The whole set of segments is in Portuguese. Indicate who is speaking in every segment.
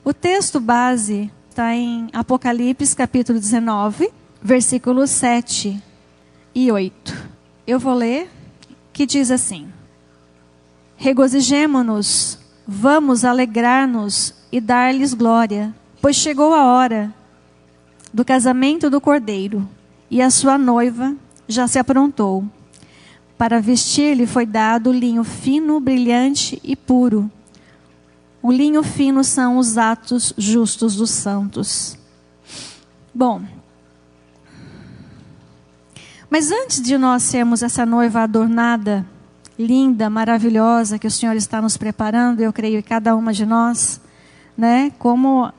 Speaker 1: O texto base está em Apocalipse, capítulo 19, versículos 7 e 8. Eu vou ler, que diz assim: Regozijemo-nos, vamos alegrar-nos e dar-lhes glória, pois chegou a hora do casamento do Cordeiro, e a sua noiva já se aprontou. Para vestir-lhe foi dado linho fino, brilhante e puro. O linho fino são os atos justos dos santos. Bom, mas antes de nós sermos essa noiva adornada, linda, maravilhosa, que o Senhor está nos preparando, eu creio em cada uma de nós, né? Como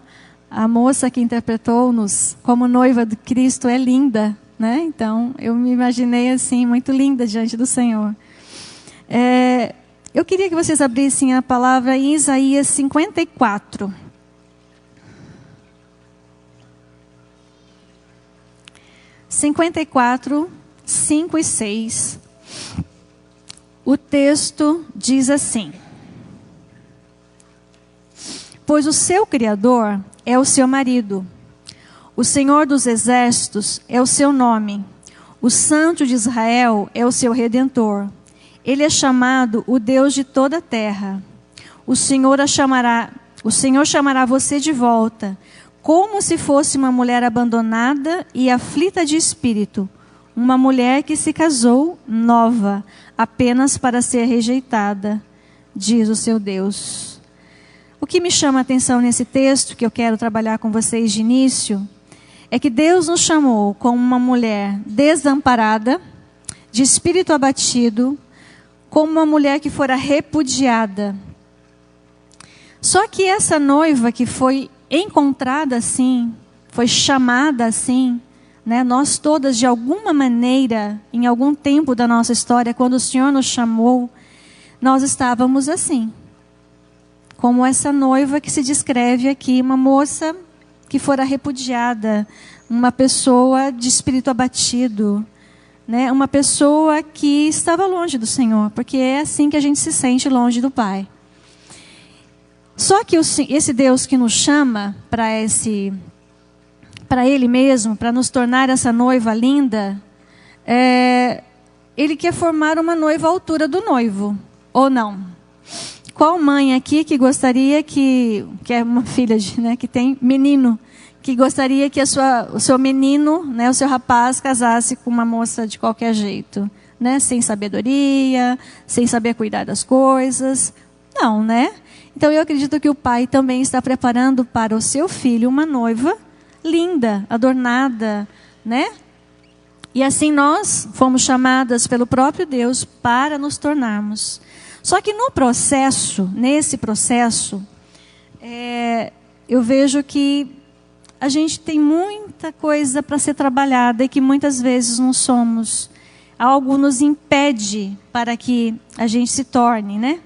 Speaker 1: a moça que interpretou-nos como noiva de Cristo é linda, né? Então, eu me imaginei assim, muito linda diante do Senhor. Eu queria que vocês abrissem a palavra em Isaías 54. (54, 5 e 6). O texto diz assim: Pois o seu Criador é o seu marido, o Senhor dos Exércitos é o seu nome, o Santo de Israel é o seu Redentor. Ele é chamado o Deus de toda a terra. O Senhor chamará você de volta, como se fosse uma mulher abandonada e aflita de espírito, uma mulher que se casou nova, apenas para ser rejeitada, diz o seu Deus. O que me chama a atenção nesse texto, que eu quero trabalhar com vocês de início, é que Deus nos chamou como uma mulher desamparada, de espírito abatido, como uma mulher que fora repudiada. Só que essa noiva que foi encontrada assim, foi chamada assim, né? Nós todas, de alguma maneira, em algum tempo da nossa história, quando o Senhor nos chamou, nós estávamos assim. Como essa noiva que se descreve aqui, uma moça que fora repudiada, uma pessoa de espírito abatido, né? Uma pessoa que estava longe do Senhor, porque é assim que a gente se sente longe do Pai. Só que esse Deus que nos chama para Ele mesmo, para nos tornar essa noiva linda, Ele quer formar uma noiva à altura do noivo, ou não? Qual mãe aqui que gostaria que é uma filha né, que tem menino, que gostaria que o seu menino, né, o seu rapaz, casasse com uma moça de qualquer jeito, né, sem sabedoria, sem saber cuidar das coisas? Não, né? Então eu acredito que o pai também está preparando para o seu filho uma noiva linda, adornada, né? E assim nós fomos chamadas pelo próprio Deus para nos tornarmos. Só que nesse processo, eu vejo que a gente tem muita coisa para ser trabalhada e que muitas vezes não somos. Algo nos impede para que a gente se torne, né?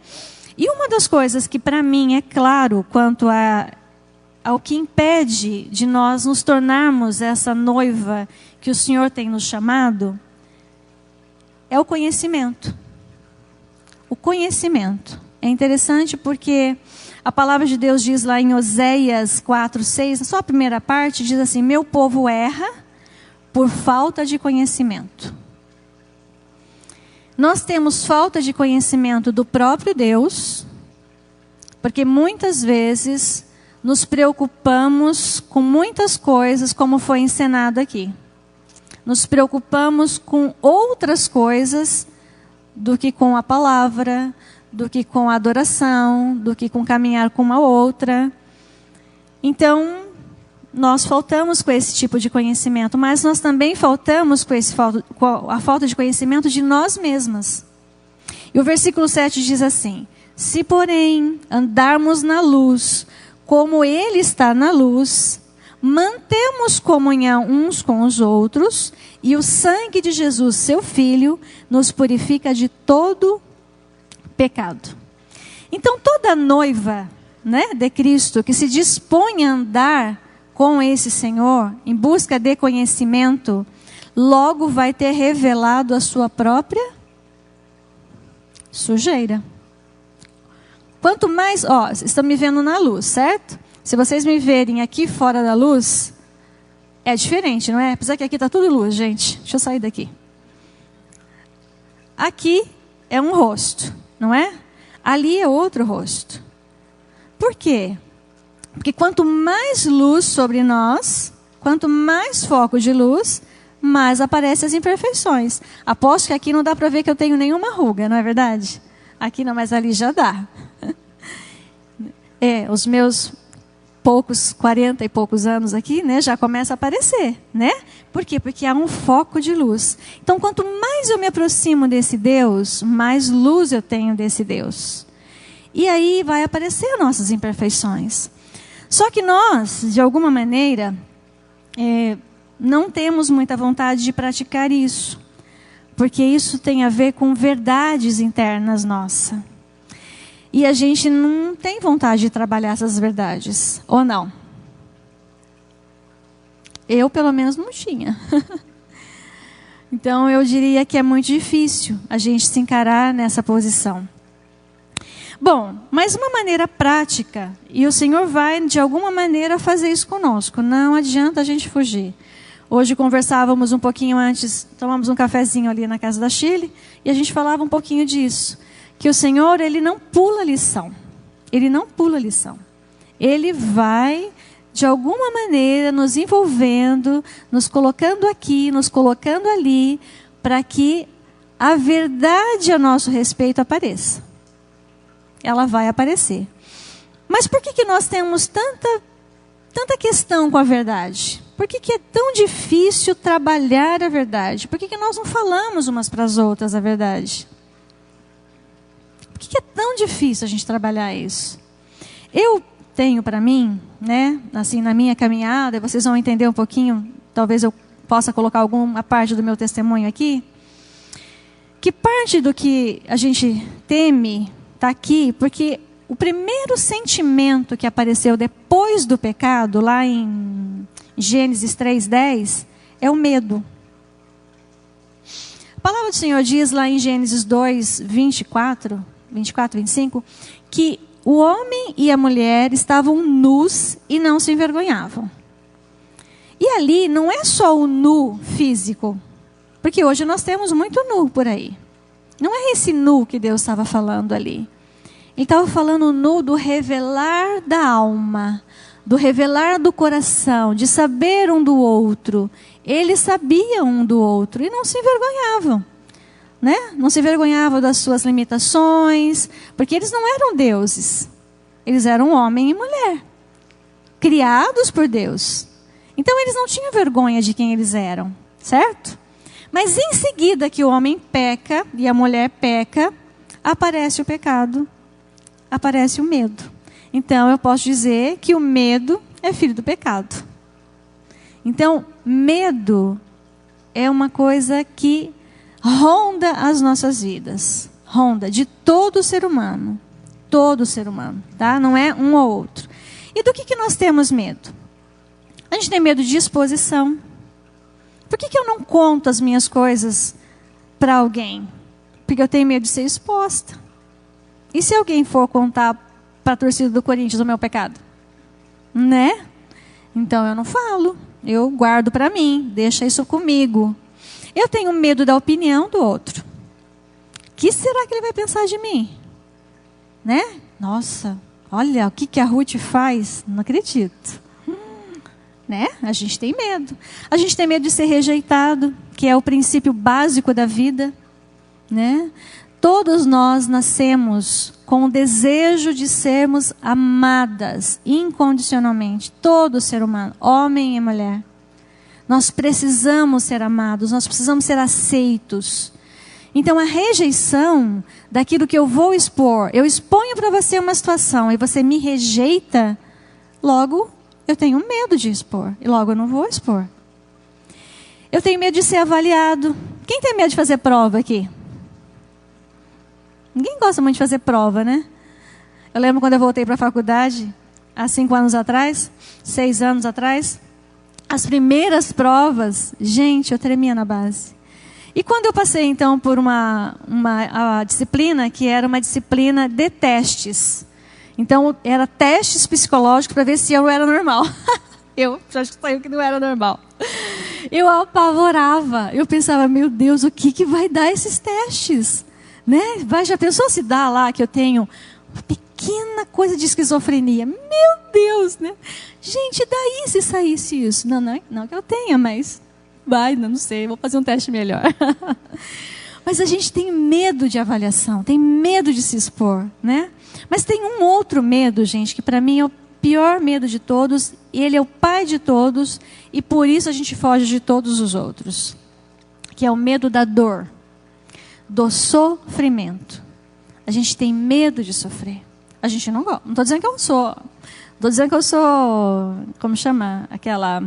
Speaker 1: E uma das coisas que para mim é claro quanto ao que impede de nós nos tornarmos essa noiva que o Senhor tem nos chamado, é o conhecimento. O conhecimento. É interessante porque a palavra de Deus diz lá em Oséias 4:6, só a primeira parte, diz assim: meu povo erra por falta de conhecimento. Nós temos falta de conhecimento do próprio Deus, porque muitas vezes nos preocupamos com muitas coisas, como foi ensinado aqui. Nos preocupamos com outras coisas do que com a palavra, do que com a adoração, do que com caminhar com uma outra. Então, nós faltamos com esse tipo de conhecimento, mas nós também faltamos com a falta de conhecimento de nós mesmas. E o versículo 7 diz assim: se, porém, andarmos na luz, como Ele está na luz, mantemos comunhão uns com os outros, e o sangue de Jesus, seu Filho, nos purifica de todo pecado. Então, toda noiva, né, de Cristo que se dispõe a andar com esse Senhor, em busca de conhecimento, logo vai ter revelado a sua própria sujeira. Quanto mais, estão me vendo na luz, certo? Se vocês me verem aqui fora da luz, é diferente, não é? Apesar que aqui está tudo luz, gente. Deixa eu sair daqui. Aqui é um rosto, não é? Ali é outro rosto. Por quê? Porque quanto mais luz sobre nós, quanto mais foco de luz, mais aparecem as imperfeições. Aposto que aqui não dá para ver que eu tenho nenhuma ruga, não é verdade? Aqui não, mas ali já dá. Os meus 40 e poucos anos aqui, né, já começa a aparecer, né? Por quê? Porque há um foco de luz. Então, quanto mais eu me aproximo desse Deus, mais luz eu tenho desse Deus. E aí vai aparecer nossas imperfeições. Só que nós, de alguma maneira, não temos muita vontade de praticar isso. Porque isso tem a ver com verdades internas nossas. E a gente não tem vontade de trabalhar essas verdades, ou não? Eu, pelo menos, não tinha. Então, eu diria que é muito difícil a gente se encarar nessa posição. Bom, mas uma maneira prática, e o Senhor vai, de alguma maneira, fazer isso conosco. Não adianta a gente fugir. Hoje conversávamos um pouquinho antes, tomamos um cafezinho ali na casa da Chile, e a gente falava um pouquinho disso. Que o Senhor, Ele não pula a lição. Ele não pula a lição. Ele vai, de alguma maneira, nos envolvendo, nos colocando aqui, nos colocando ali, para que a verdade a nosso respeito apareça. Ela vai aparecer. Mas por que nós temos tanta questão com a verdade? Por que é tão difícil trabalhar a verdade? Por que nós não falamos umas para as outras a verdade? Por que é tão difícil a gente trabalhar isso? Eu tenho para mim, né, assim, na minha caminhada, vocês vão entender um pouquinho, talvez eu possa colocar alguma parte do meu testemunho aqui, que parte do que a gente teme está aqui, porque o primeiro sentimento que apareceu depois do pecado, lá em Gênesis 3:10, é o medo. A palavra do Senhor diz lá em Gênesis 2:24, 25, que o homem e a mulher estavam nus e não se envergonhavam. E ali não é só o nu físico, porque hoje nós temos muito nu por aí. Não é esse nu que Deus estava falando ali. Ele estava falando nu do revelar da alma, do revelar do coração, de saber um do outro. Eles sabiam um do outro e não se envergonhavam. Né? Não se envergonhavam das suas limitações, porque eles não eram deuses. Eles eram homem e mulher, criados por Deus. Então eles não tinham vergonha de quem eles eram, certo? Mas em seguida que o homem peca e a mulher peca, aparece o pecado, aparece o medo. Então eu posso dizer que o medo é filho do pecado. Então, medo é uma coisa que ronda as nossas vidas. Ronda de todo ser humano. Todo ser humano, tá? Não é um ou outro. E do que nós temos medo? A gente tem medo de exposição. Por que eu não conto as minhas coisas para alguém? Porque eu tenho medo de ser exposta. E se alguém for contar para a torcida do Corinthians o meu pecado? Né? Então eu não falo. Eu guardo para mim. Deixa isso comigo. Eu tenho medo da opinião do outro. O que será que ele vai pensar de mim? Né? Nossa, olha o que a Ruth faz. Não acredito. Né? A gente tem medo. A gente tem medo de ser rejeitado, que é o princípio básico da vida. Né? Todos nós nascemos com o desejo de sermos amadas incondicionalmente. Todo ser humano, homem e mulher. Nós precisamos ser amados, nós precisamos ser aceitos. Então a rejeição daquilo que eu vou expor, eu exponho para você uma situação e você me rejeita, logo eu tenho medo de expor e logo eu não vou expor. Eu tenho medo de ser avaliado. Quem tem medo de fazer prova aqui? Ninguém gosta muito de fazer prova, né? Eu lembro quando eu voltei para a faculdade, há 5 anos atrás, 6 anos atrás, as primeiras provas, gente, eu tremia na base. E quando eu passei, então, por a disciplina, que era uma disciplina de testes. Então, era testes psicológicos para ver se eu era normal. Eu acho que saiu que não era normal. Eu apavorava. Eu pensava, meu Deus, o que vai dar esses testes? Né? Já pensou se dá lá que eu tenho uma pequena coisa de esquizofrenia? Meu Deus, né? Gente, daí se saísse isso? Não que eu tenha, mas não sei, vou fazer um teste melhor. Mas a gente tem medo de avaliação, tem medo de se expor, né? Mas tem um outro medo, gente, que para mim é o pior medo de todos, e ele é o pai de todos, e por isso a gente foge de todos os outros, que é o medo da dor, do sofrimento. A gente tem medo de sofrer. A gente não gosta. Não estou dizendo que eu sou. Estou dizendo que eu sou, como chama? Aquela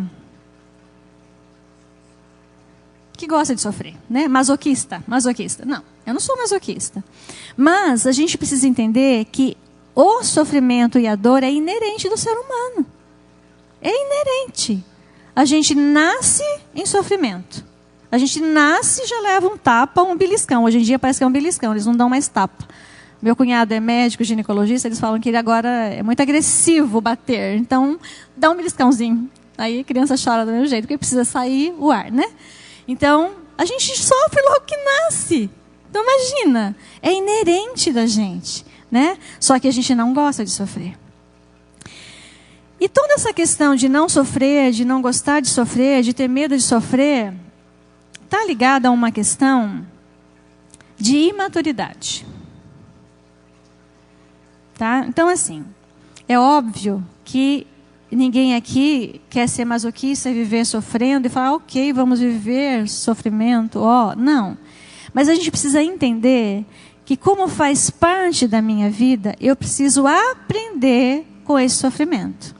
Speaker 1: que gosta de sofrer, né? Masoquista. Não, eu não sou masoquista. Mas a gente precisa entender que o sofrimento e a dor é inerente do ser humano. É inerente. A gente nasce em sofrimento. A gente nasce e já leva um tapa, um beliscão. Hoje em dia parece que é um beliscão, eles não dão mais tapa. Meu cunhado é médico, ginecologista, eles falam que ele agora é muito agressivo bater. Então, dá um beliscãozinho. Aí a criança chora do mesmo jeito, porque precisa sair o ar, né? Então, a gente sofre logo que nasce. Então, imagina, é inerente da gente, né? Só que a gente não gosta de sofrer. E toda essa questão de não sofrer, de não gostar de sofrer, de ter medo de sofrer, está ligada a uma questão de imaturidade. Tá? Então, assim, é óbvio que ninguém aqui quer ser masoquista e viver sofrendo e falar, ok, vamos viver sofrimento. Não. Mas a gente precisa entender que, como faz parte da minha vida, eu preciso aprender com esse sofrimento.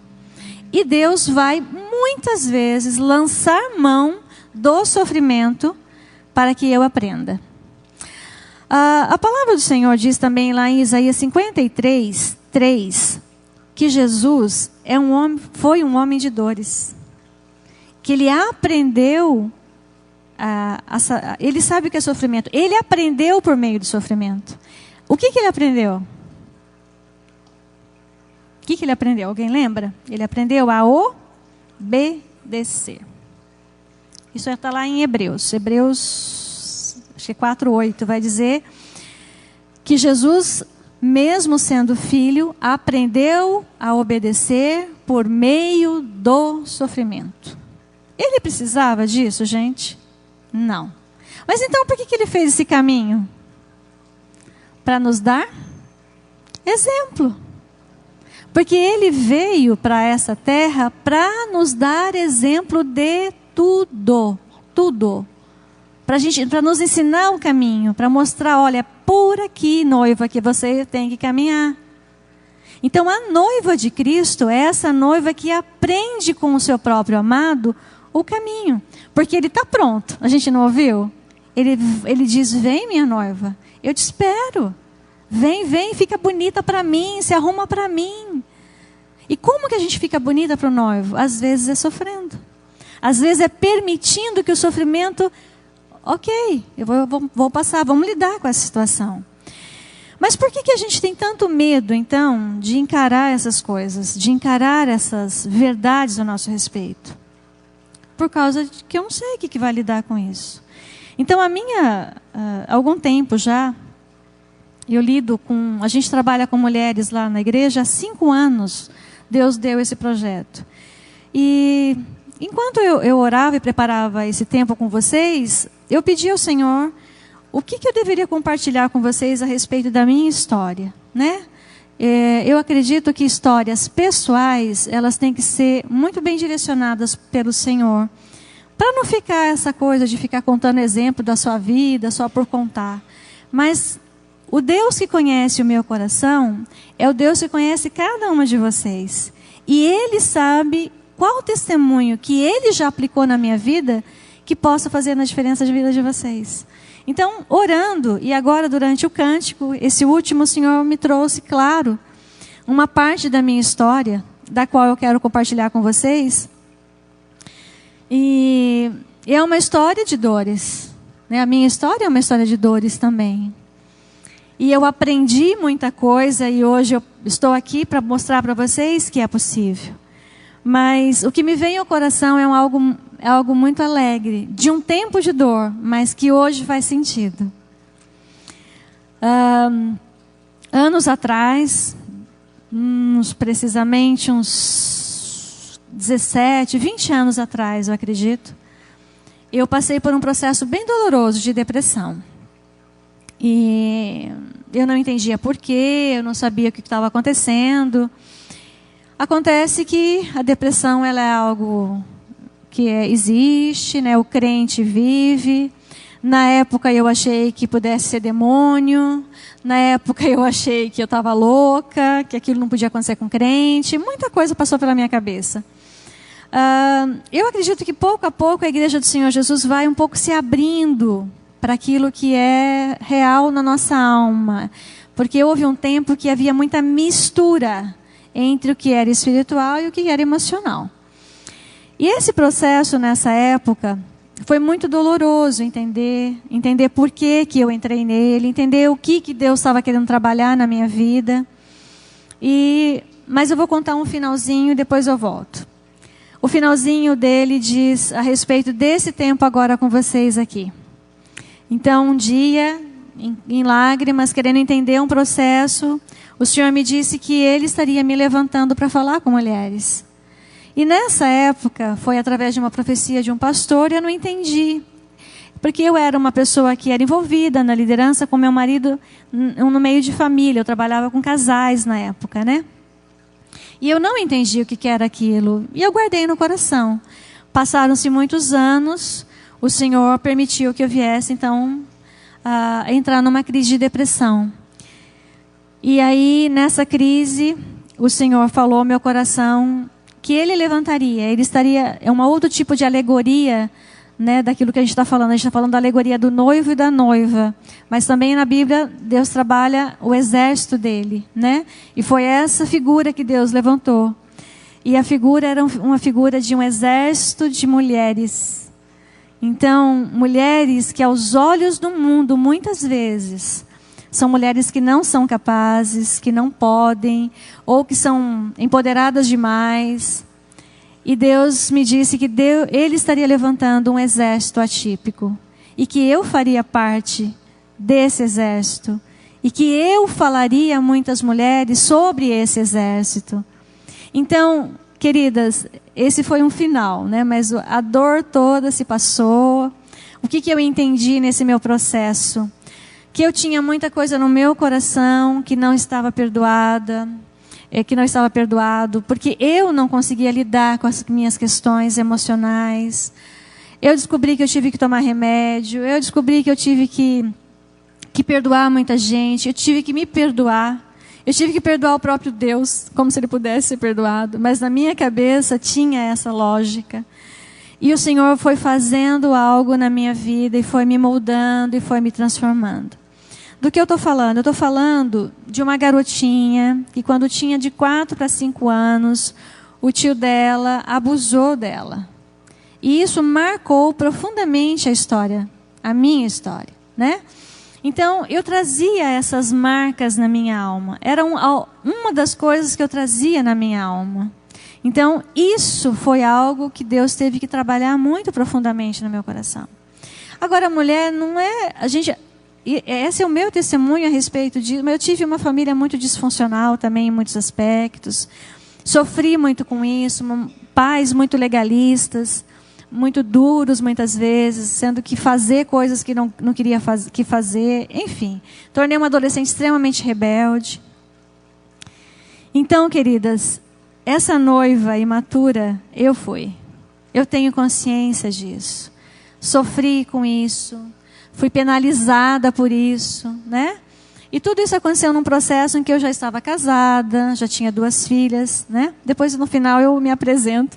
Speaker 1: E Deus vai, muitas vezes, lançar mão do sofrimento para que eu aprenda. A palavra do Senhor diz também lá em Isaías 53, 3, que Jesus foi um homem de dores. Que ele aprendeu, ele sabe o que é sofrimento. Ele aprendeu por meio do sofrimento. O que ele aprendeu? O que ele aprendeu? Alguém lembra? Ele aprendeu a obedecer. Isso está lá em Hebreus, acho que 4:8, vai dizer que Jesus, mesmo sendo filho, aprendeu a obedecer por meio do sofrimento. Ele precisava disso, gente? Não. Mas então por que ele fez esse caminho? Para nos dar exemplo. Porque ele veio para essa terra para nos dar exemplo de tudo. Para nos ensinar o caminho, para mostrar, olha, é por aqui, noiva, que você tem que caminhar. Então, a noiva de Cristo é essa noiva que aprende com o seu próprio amado o caminho. Porque ele está pronto. A gente não ouviu? Ele diz, vem minha noiva, eu te espero. Vem, fica bonita para mim, se arruma para mim. E como que a gente fica bonita para o noivo? Às vezes é sofrendo. Às vezes é permitindo que o sofrimento... Ok, eu vou passar, vamos lidar com essa situação. Mas por que a gente tem tanto medo, então, de encarar essas coisas, de encarar essas verdades a nosso respeito? Por causa de que eu não sei o que vai lidar com isso. Então, há algum tempo já, eu lido com... A gente trabalha com mulheres lá na igreja há 5 anos. Deus deu esse projeto. E enquanto eu orava e preparava esse tempo com vocês, eu pedi ao Senhor o que eu deveria compartilhar com vocês a respeito da minha história, né? Eu acredito que histórias pessoais, elas têm que ser muito bem direcionadas pelo Senhor, para não ficar essa coisa de ficar contando exemplo da sua vida só por contar. Mas o Deus que conhece o meu coração é o Deus que conhece cada uma de vocês. E Ele sabe qual testemunho que Ele já aplicou na minha vida que possa fazer na diferença de vida de vocês. Então, orando, e agora durante o cântico, esse último, o Senhor me trouxe, claro, uma parte da minha história, da qual eu quero compartilhar com vocês. E é uma história de dores, né? A minha história é uma história de dores também. E eu aprendi muita coisa e hoje eu estou aqui para mostrar para vocês que é possível. Mas o que me vem ao coração é algo muito alegre, de um tempo de dor, mas que hoje faz sentido. Anos atrás, precisamente uns 17, 20 anos atrás, eu acredito, eu passei por um processo bem doloroso de depressão. E eu não entendia por quê, eu não sabia o que estava acontecendo. Acontece que a depressão ela é algo que existe, né? O crente vive. Na época eu achei que pudesse ser demônio. Na época eu achei que eu estava louca, que aquilo não podia acontecer com crente. Muita coisa passou pela minha cabeça. Eu acredito que pouco a pouco a Igreja do Senhor Jesus vai um pouco se abrindo para aquilo que é real na nossa alma. Porque houve um tempo que havia muita mistura entre o que era espiritual e o que era emocional. E esse processo nessa época foi muito doloroso entender por que eu entrei nele, entender o que Deus estava querendo trabalhar na minha vida. Mas eu vou contar um finalzinho e depois eu volto. O finalzinho dele diz a respeito desse tempo agora com vocês aqui. Então, um dia, em lágrimas, querendo entender um processo, o Senhor me disse que Ele estaria me levantando para falar com mulheres. E nessa época, foi através de uma profecia de um pastor, e eu não entendi. Porque eu era uma pessoa que era envolvida na liderança com meu marido no meio de família. Eu trabalhava com casais na época, né? E eu não entendi o que era aquilo. E eu guardei no coração. Passaram-se muitos anos, o Senhor permitiu que eu viesse, então, a entrar numa crise de depressão. E aí, nessa crise, o Senhor falou ao meu coração que Ele levantaria. Ele estaria, é um outro tipo de alegoria, né, daquilo que a gente está falando. A gente está falando da alegoria do noivo e da noiva. Mas também na Bíblia, Deus trabalha o exército dele, né? E foi essa figura que Deus levantou. E a figura era uma figura de um exército de mulheres. Então, mulheres que aos olhos do mundo, muitas vezes, são mulheres que não são capazes, que não podem, ou que são empoderadas demais. E Deus me disse que Ele estaria levantando um exército atípico. E que eu faria parte desse exército. E que eu falaria a muitas mulheres sobre esse exército. Então, queridas, esse foi um final, né? Mas a dor toda se passou. O que eu entendi nesse meu processo? Que eu tinha muita coisa no meu coração que não estava perdoada, que não estava perdoado, porque eu não conseguia lidar com as minhas questões emocionais. Eu descobri que eu tive que tomar remédio, eu descobri que eu tive que perdoar muita gente, eu tive que me perdoar. Eu tive que perdoar o próprio Deus, como se Ele pudesse ser perdoado. Mas na minha cabeça tinha essa lógica. E o Senhor foi fazendo algo na minha vida, e foi me moldando, e foi me transformando. Do que eu estou falando? Eu estou falando de uma garotinha, que quando tinha de 4 para 5 anos, o tio dela abusou dela. E isso marcou profundamente a minha história, né? Então, eu trazia essas marcas na minha alma. Era uma das coisas que eu trazia na minha alma. Então, isso foi algo que Deus teve que trabalhar muito profundamente no meu coração. Agora, a mulher não é... Esse é o meu testemunho a respeito disso. Eu tive uma família muito disfuncional também em muitos aspectos. Sofri muito com isso. Pais muito legalistas, muito duros muitas vezes, sendo que fazer coisas que não queria fazer. Enfim, tornei uma adolescente extremamente rebelde. Então, queridas, essa noiva imatura, eu fui. Eu tenho consciência disso. Sofri com isso. Fui penalizada por isso, né? E tudo isso aconteceu num processo em que eu já estava casada, já tinha 2 filhas, né? Depois, no final, eu me apresento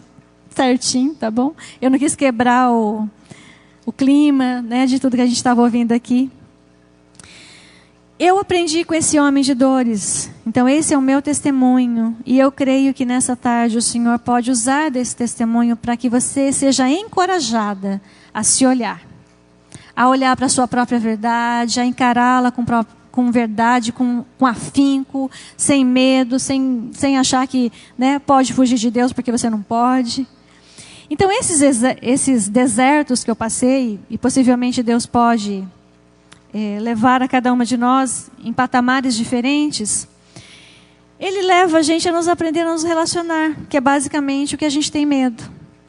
Speaker 1: certinho, tá bom? Eu não quis quebrar o clima, né, de tudo que a gente estava ouvindo aqui. Eu aprendi com esse homem de dores. Então, esse é o meu testemunho. E eu creio que nessa tarde o Senhor pode usar desse testemunho para que você seja encorajada a se olhar. A olhar para a sua própria verdade, a encará-la com com verdade, com afinco, sem medo, sem achar que, né, pode fugir de Deus porque você não pode. Então, esses desertos que eu passei, e possivelmente Deus pode levar a cada uma de nós em patamares diferentes, Ele leva a gente a nos aprender a nos relacionar, que é basicamente o que a gente tem medo.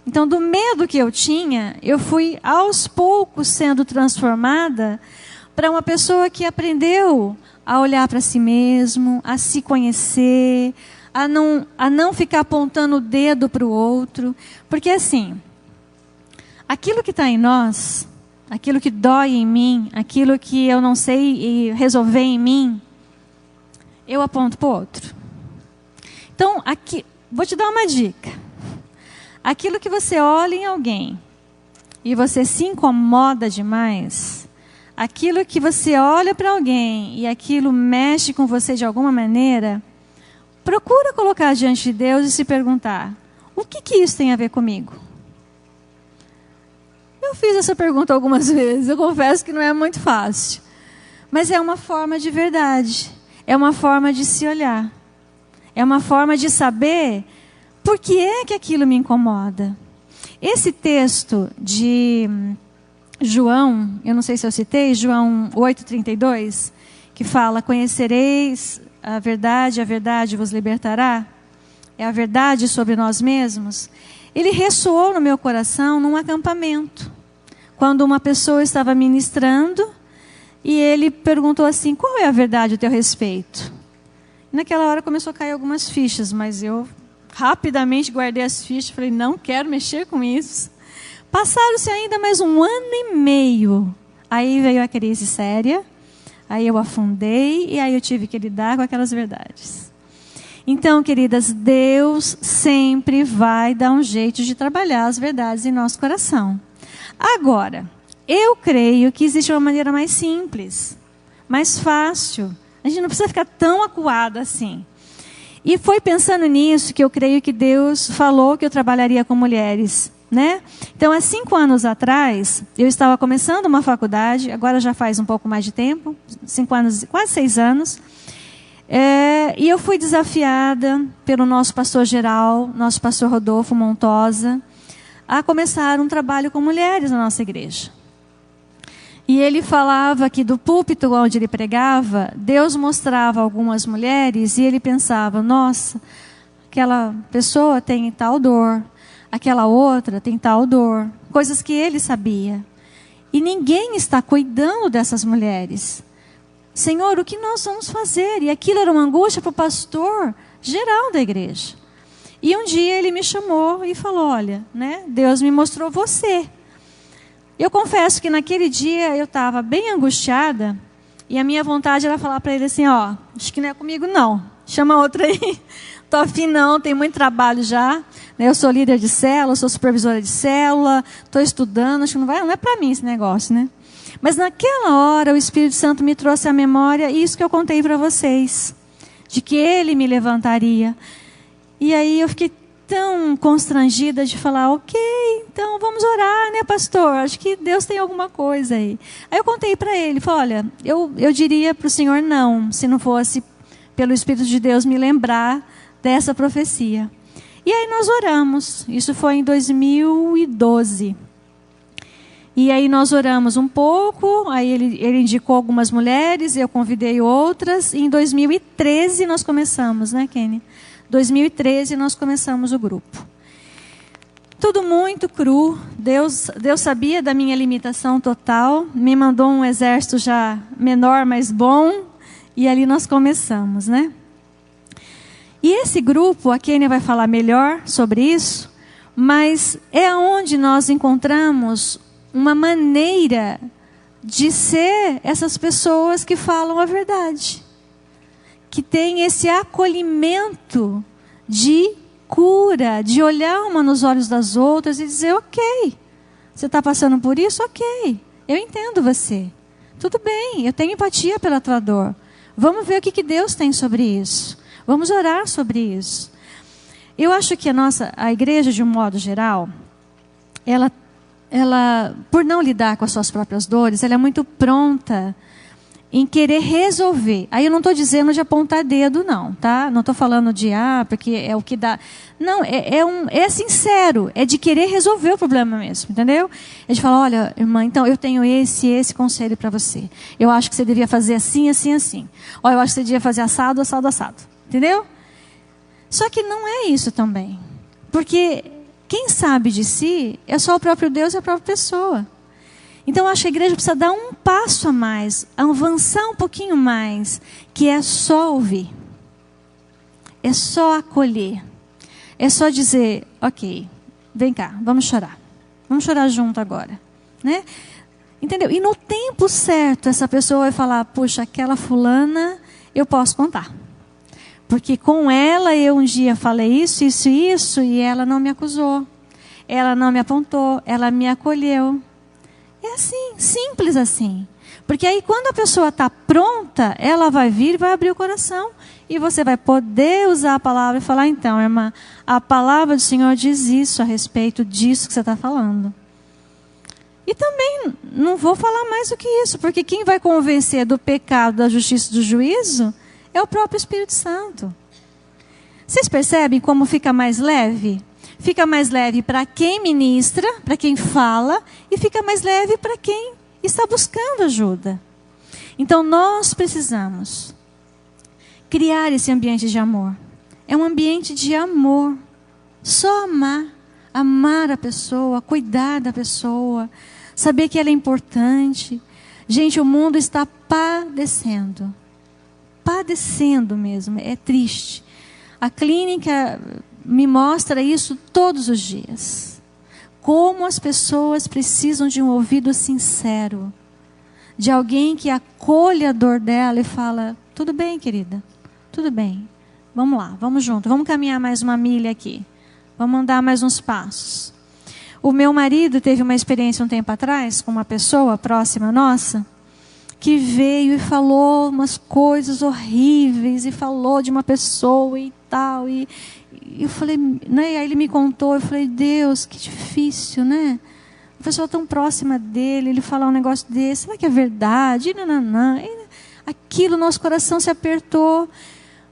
Speaker 1: Então, do medo que eu tinha, eu fui aos poucos sendo transformada para uma pessoa que aprendeu a olhar para si mesmo, a se conhecer, a não ficar apontando o dedo para o outro. Porque assim, aquilo que está em nós, aquilo que dói em mim, aquilo que eu não sei resolver em mim, eu aponto para o outro. Então, aqui, vou te dar uma dica. Aquilo que você olha em alguém e você se incomoda demais, aquilo que você olha para alguém e aquilo mexe com você de alguma maneira, procura colocar diante de Deus e se perguntar, o que isso tem a ver comigo? Eu fiz essa pergunta algumas vezes, eu confesso que não é muito fácil. Mas é uma forma de verdade, é uma forma de se olhar, é uma forma de saber por que é que aquilo me incomoda. Esse texto de João, eu não sei se eu citei, João 8,32, que fala, conhecereis a verdade vos libertará. É a verdade sobre nós mesmos. Ele ressoou no meu coração num acampamento. Quando uma pessoa estava ministrando e ele perguntou assim, qual é a verdade a teu respeito? Naquela hora começou a cair algumas fichas, mas eu rapidamente guardei as fichas e falei, não quero mexer com isso. Passaram-se ainda mais 1 ano e meio. Aí veio a crise séria, aí eu afundei e aí eu tive que lidar com aquelas verdades. Então, queridas, Deus sempre vai dar um jeito de trabalhar as verdades em nosso coração. Agora, eu creio que existe uma maneira mais simples, mais fácil. A gente não precisa ficar tão acuada assim. E foi pensando nisso que eu creio que Deus falou que eu trabalharia com mulheres, né? Então, há 5 anos atrás, eu estava começando uma faculdade, agora já faz um pouco mais de tempo, 5 anos, quase 6 anos. E eu fui desafiada pelo nosso pastor geral, nosso pastor Rodolfo Montosa, a começar um trabalho com mulheres na nossa igreja. E ele falava que do púlpito onde ele pregava, Deus mostrava algumas mulheres e ele pensava, nossa, aquela pessoa tem tal dor, aquela outra tem tal dor. Coisas que ele sabia. E ninguém está cuidando dessas mulheres. Senhor, o que nós vamos fazer? E aquilo era uma angústia para o pastor geral da igreja. E um dia ele me chamou e falou, olha, né, Deus me mostrou você. Eu confesso que naquele dia eu estava bem angustiada e a minha vontade era falar para ele assim, ó, acho que não é comigo não, chama outra aí, tô afim não, tem muito trabalho já, né? Eu sou líder de célula, sou supervisora de célula, estou estudando, acho que não é para mim esse negócio, né? Mas naquela hora o Espírito Santo me trouxe à memória isso que eu contei para vocês, de que Ele me levantaria. E aí eu fiquei tão constrangida de falar, ok, então vamos orar, né, pastor? Acho que Deus tem alguma coisa aí. Aí eu contei para ele, falei, olha, eu diria para o senhor não, se não fosse pelo Espírito de Deus me lembrar dessa profecia. E aí nós oramos, isso foi em 2012. E aí nós oramos um pouco, aí ele indicou algumas mulheres, eu convidei outras, e em 2013 nós começamos, né, Kenny? 2013 nós começamos o grupo. Tudo muito cru, Deus sabia da minha limitação total, me mandou um exército já menor, mas bom, e ali nós começamos, né? E esse grupo, a Kênia vai falar melhor sobre isso, mas é onde nós encontramos uma maneira de ser essas pessoas que falam a verdade. Que tem esse acolhimento de cura, de olhar uma nos olhos das outras e dizer, ok, você está passando por isso? Ok, eu entendo você. Tudo bem, eu tenho empatia pela tua dor. Vamos ver o que Deus tem sobre isso. Vamos orar sobre isso. Eu acho que a igreja, de um modo geral, ela, por não lidar com as suas próprias dores, ela é muito pronta em querer resolver. Aí eu não estou dizendo de apontar dedo, não, tá? Não estou falando de, porque é o que dá. Não, é sincero, é de querer resolver o problema mesmo, entendeu? É de falar, olha, irmã, então eu tenho esse conselho para você. Eu acho que você devia fazer assim, assim, assim. Olha, eu acho que você devia fazer assado, assado, assado. Entendeu? Só que não é isso também. Porque quem sabe de si é só o próprio Deus e a própria pessoa. Então, eu acho que a igreja precisa dar um passo a mais, avançar um pouquinho mais, que é só ouvir. É só acolher. É só dizer, ok, vem cá, vamos chorar. Vamos chorar junto agora. Né? Entendeu? E no tempo certo, essa pessoa vai falar, puxa, aquela fulana, eu posso contar. Porque com ela eu um dia falei isso, isso e isso, e ela não me acusou. Ela não me apontou, ela me acolheu. É assim, simples assim. Porque aí quando a pessoa está pronta, ela vai vir e vai abrir o coração. E você vai poder usar a palavra e falar, então, irmã, a palavra do Senhor diz isso a respeito disso que você está falando. E também não vou falar mais do que isso, porque quem vai convencer do pecado, da justiça e do juízo é o próprio Espírito Santo. Vocês percebem como fica mais leve? Fica mais leve para quem ministra, para quem fala, e fica mais leve para quem está buscando ajuda. Então nós precisamos criar esse ambiente de amor. É um ambiente de amor. Só amar. Amar a pessoa, cuidar da pessoa, saber que ela é importante. Gente, o mundo está padecendo. Padecendo mesmo, é triste. A clínica me mostra isso todos os dias. Como as pessoas precisam de um ouvido sincero. De alguém que acolha a dor dela e fala, tudo bem, querida, tudo bem. Vamos lá, vamos junto, vamos caminhar mais uma milha aqui. Vamos andar mais uns passos. O meu marido teve uma experiência um tempo atrás com uma pessoa próxima nossa, que veio e falou umas coisas horríveis, e falou de uma pessoa e tal, e eu falei, né, aí ele me contou, eu falei, Deus, que difícil, né? A pessoa tão próxima dele, ele falar um negócio desse, será que é verdade? Não. Aquilo, nosso coração se apertou.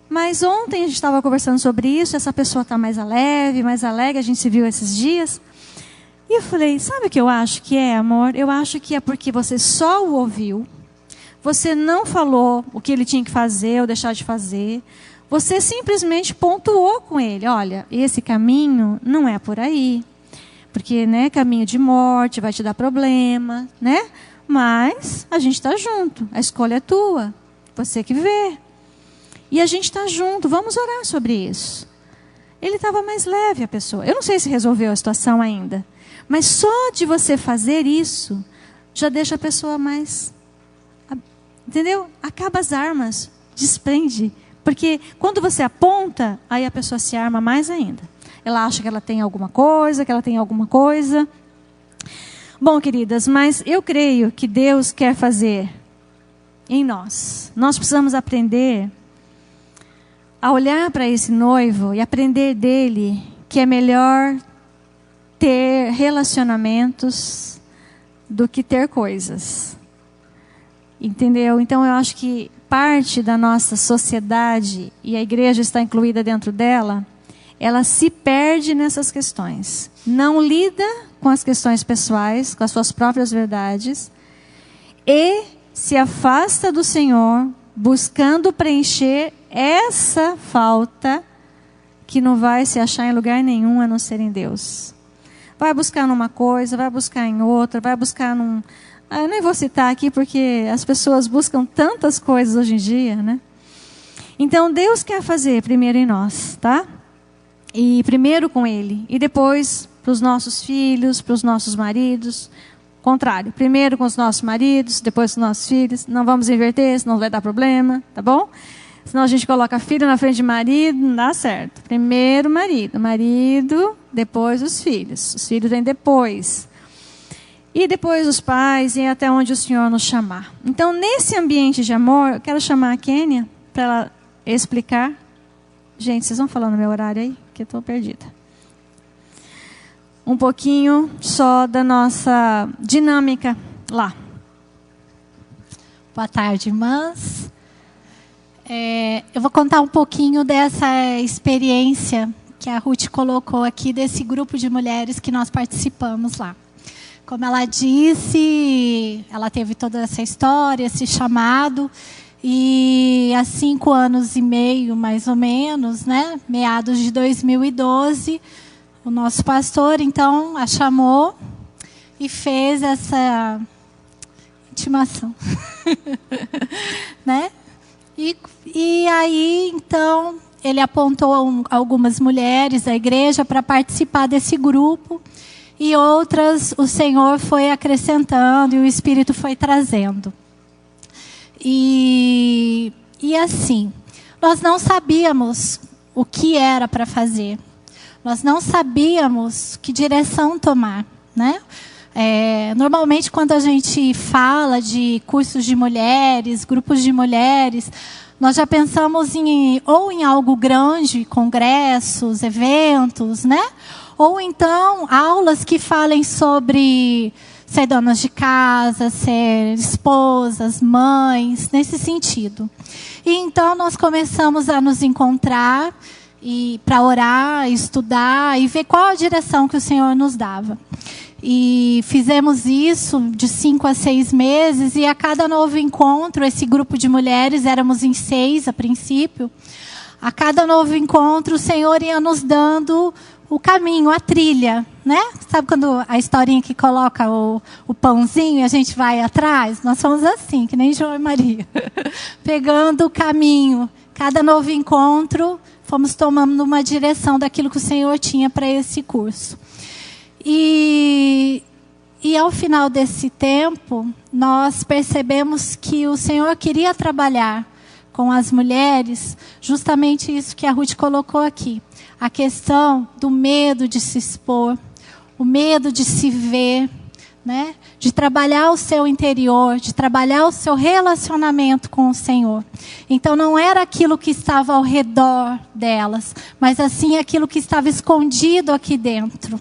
Speaker 1: Mas ontem a gente estava conversando sobre isso, essa pessoa está mais leve, mais alegre, a gente se viu esses dias. E eu falei, sabe o que eu acho que é, amor? Eu acho que é porque você só o ouviu, você não falou o que ele tinha que fazer ou deixar de fazer, você simplesmente pontuou com ele, olha, esse caminho não é por aí, porque, né, caminho de morte vai te dar problema, né? Mas a gente está junto, a escolha é tua, você que vê. E a gente está junto, vamos orar sobre isso. Ele estava mais leve, a pessoa. Eu não sei se resolveu a situação ainda, mas só de você fazer isso, já deixa a pessoa mais... Entendeu? Acaba as armas, desprende. Porque quando você aponta, aí a pessoa se arma mais ainda. Ela acha que ela tem alguma coisa, Bom, queridas, mas eu creio que Deus quer fazer em nós. Nós precisamos aprender a olhar para esse noivo e aprender dele que é melhor ter relacionamentos do que ter coisas. Entendeu? Então eu acho que parte da nossa sociedade, e a igreja está incluída dentro dela, ela se perde nessas questões. Não lida com as questões pessoais, com as suas próprias verdades, e se afasta do Senhor, buscando preencher essa falta que não vai se achar em lugar nenhum a não ser em Deus. Vai buscar numa coisa, vai buscar em outra, vai buscar num... eu nem vou citar aqui porque as pessoas buscam tantas coisas hoje em dia, né? Então Deus quer fazer primeiro em nós, tá? E primeiro com Ele, e depois para os nossos filhos, para os nossos maridos. Contrário, primeiro com os nossos maridos, depois com os nossos filhos. Não vamos inverter, senão vai dar problema, tá bom? Senão a gente coloca filho na frente de marido, não dá certo. Primeiro marido, depois os filhos. Os filhos vêm depois. E depois os pais, e até onde o Senhor nos chamar. Então, nesse ambiente de amor, eu quero chamar a Kênia para ela explicar. Gente, vocês vão falando no meu horário aí? Que eu estou perdida. Um pouquinho só da nossa dinâmica lá.
Speaker 2: Boa tarde, irmãs. Eu vou contar um pouquinho dessa experiência que a Ruth colocou aqui, desse grupo de mulheres que nós participamos lá. Como ela disse, ela teve toda essa história, esse chamado, e há 5 anos e meio, mais ou menos, né, meados de 2012, o nosso pastor, então, a chamou e fez essa intimação. Né? E aí, então, ele apontou algumas mulheres da igreja para participar desse grupo, e outras o Senhor foi acrescentando e o Espírito foi trazendo. E assim, nós não sabíamos o que era para fazer. Nós não sabíamos que direção tomar, né? Normalmente, quando a gente fala de cursos de mulheres, grupos de mulheres, nós já pensamos em algo grande, congressos, eventos, né? Ou então aulas que falem sobre ser donas de casa, ser esposas, mães, nesse sentido. E então nós começamos a nos encontrar e para orar, estudar e ver qual a direção que o Senhor nos dava. E fizemos isso de 5 a 6 meses, e a cada novo encontro, esse grupo de mulheres, éramos em 6 a princípio, a cada novo encontro o Senhor ia nos dando o caminho, a trilha, né? Sabe quando a historinha que coloca o pãozinho e a gente vai atrás? Nós somos assim, que nem João e Maria, pegando o caminho. Cada novo encontro, fomos tomando uma direção daquilo que o Senhor tinha para esse curso. E ao final desse tempo, nós percebemos que o Senhor queria trabalhar com as mulheres, justamente isso que a Ruth colocou aqui. A questão do medo de se expor, o medo de se ver, né? De trabalhar o seu interior, de trabalhar o seu relacionamento com o Senhor. Então não era aquilo que estava ao redor delas, mas assim aquilo que estava escondido aqui dentro.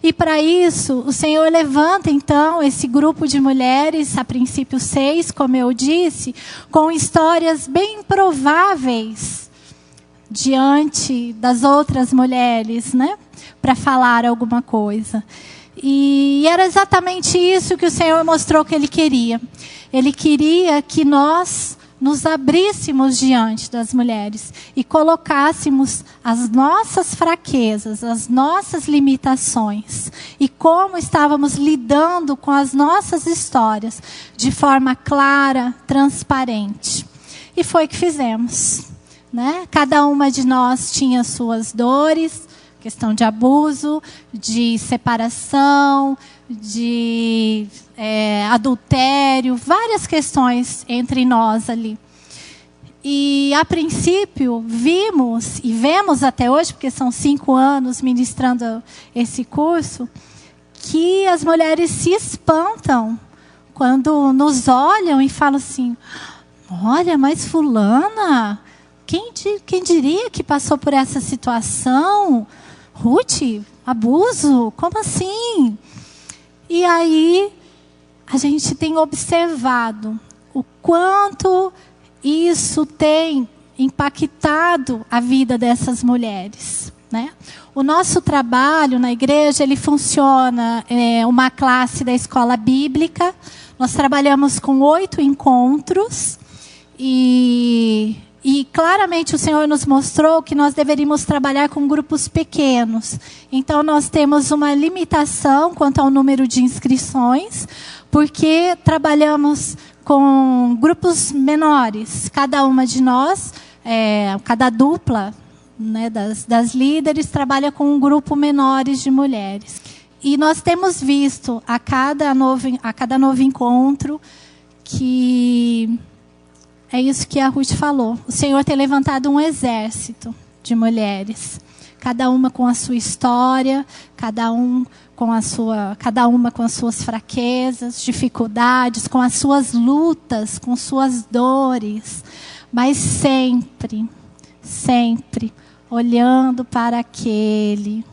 Speaker 2: E para isso, o Senhor levanta, então, esse grupo de mulheres, a princípio 6, como eu disse, com histórias bem improváveis diante das outras mulheres, né? Para falar alguma coisa. E era exatamente isso que o Senhor mostrou que Ele queria. Ele queria que nós nos abríssemos diante das mulheres e colocássemos as nossas fraquezas, as nossas limitações e como estávamos lidando com as nossas histórias de forma clara, transparente. E foi o que fizemos, né? Cada uma de nós tinha suas dores, questão de abuso, de separação, de adultério, várias questões entre nós ali. E a princípio vimos, e vemos até hoje, porque são 5 anos ministrando esse curso, que as mulheres se espantam quando nos olham e falam assim: olha, mas fulana, quem diria que passou por essa situação? Ruth, abuso? Como assim? E aí a gente tem observado o quanto isso tem impactado a vida dessas mulheres, né? O nosso trabalho na igreja, ele funciona uma classe da escola bíblica. Nós trabalhamos com 8 encontros e claramente o Senhor nos mostrou que nós deveríamos trabalhar com grupos pequenos. Então nós temos uma limitação quanto ao número de inscrições, porque trabalhamos com grupos menores. Cada uma de nós, cada dupla, né, das líderes, trabalha com um grupo menores de mulheres. E nós temos visto a cada novo encontro que é isso que a Ruth falou. O Senhor tem levantado um exército de mulheres, cada uma com a sua história, cada uma com as suas fraquezas, dificuldades, com as suas lutas, com suas dores, mas sempre, sempre olhando para aquele